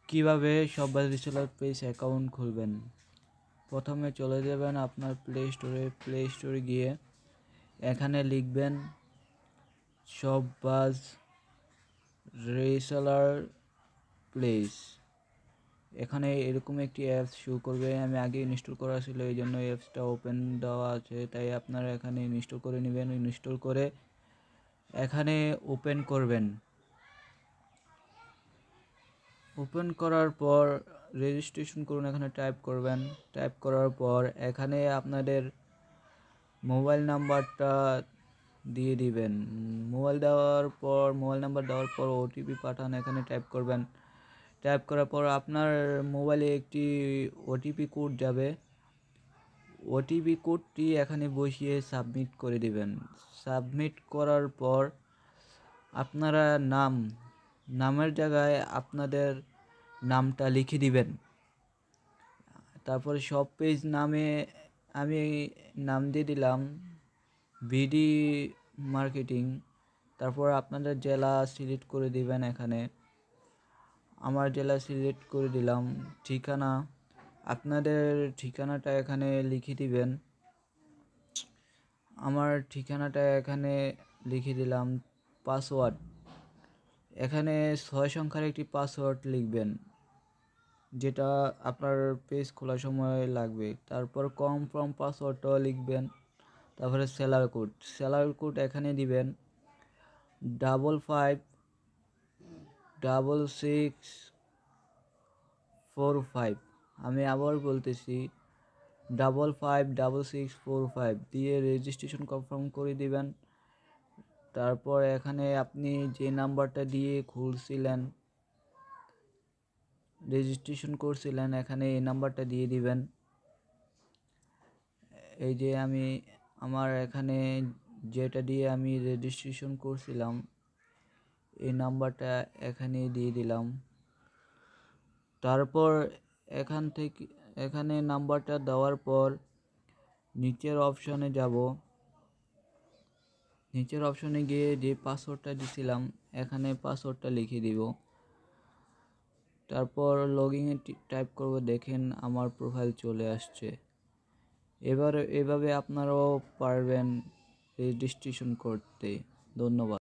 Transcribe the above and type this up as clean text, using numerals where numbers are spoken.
কিভাবে শপবাজ reseller page account খুলবেন। প্রথমে চলে যাবেন আপনার প্লে স্টোরে গিয়ে এখানে লিখবেন শপবাজ রিসেলার পেজ। এখানে এরকম একটি অ্যাপস শো করবে। আমি আগে ইনস্টল করা ছিল, এই জন্য অ্যাপসটা ওপেন দেওয়া আছে, তাই আপনারা এখানে ইনস্টল করে নেবেন। ইনস্টল করে এখানে ওপেন করবেন। ওপেন করার পর রেজিস্ট্রেশন করুন, এখানে টাইপ করবেন। টাইপ করার পর এখানে আপনাদের মোবাইল নাম্বারটা দিয়ে দিবেন। মোবাইল নাম্বার দেওয়ার পর ওটিপি পাঠান, এখানে টাইপ করবেন। টাইপ করার পর আপনার মোবাইলে একটি ওটিপি কোড যাবে। ওটিপি কোডটি এখানে বসিয়ে সাবমিট করে দিবেন। সাবমিট করার পর আপনারা নামের জায়গায় আপনাদের নামটা লিখে দিবেন। তারপরে সব পেজ নামে আমি নাম দিয়ে দিলাম বিডি মার্কেটিং। তারপর আপনাদের জেলা সিলেক্ট করে দিবেন। এখানে আমার জেলা সিলেক্ট করে দিলাম। ঠিকানা, আপনাদের ঠিকানাটা এখানে লিখে দিবেন। আমার ঠিকানাটা এখানে লিখে দিলাম। পাসওয়ার্ড, এখানে 6 সংখ্যার একটি পাসওয়ার্ড লিখবেন, যেটা আপনার পেজ খোলার সময় লাগবে। তারপর কনফার্ম পাসওয়ার্ডটাও লিখবেন। তারপরে সেলার কোড এখানে দিবেন 556645। আমি আবার বলতেছি 556645 দিয়ে রেজিস্ট্রেশন কনফার্ম করে দিবেন। তারপর এখানে আপনি যে নাম্বারটা দিয়ে খুলছিলেন, রেজিস্ট্রেশন করছিলেন, এখানে এই নাম্বারটা দিয়ে দিবেন। এই যে আমার এখানে যেটা দিয়ে আমি রেজিস্ট্রেশন করছিলাম, এই নাম্বারটা এখানে দিয়ে দিলাম। তারপর এখানে নাম্বারটা দেওয়ার পর নিচের অপশনে যাব। নিচের অপশনে গিয়ে যে পাসওয়ার্ডটা দিছিলাম, এখানে পাসওয়ার্ডটা লিখে দিব। তারপর লগইনে টাইপ করব। দেখেন আমার প্রোফাইল চলে আসছে। এভাবে আপনারাও পারবেন রেজিস্ট্রেশন করতে। ধন্যবাদ।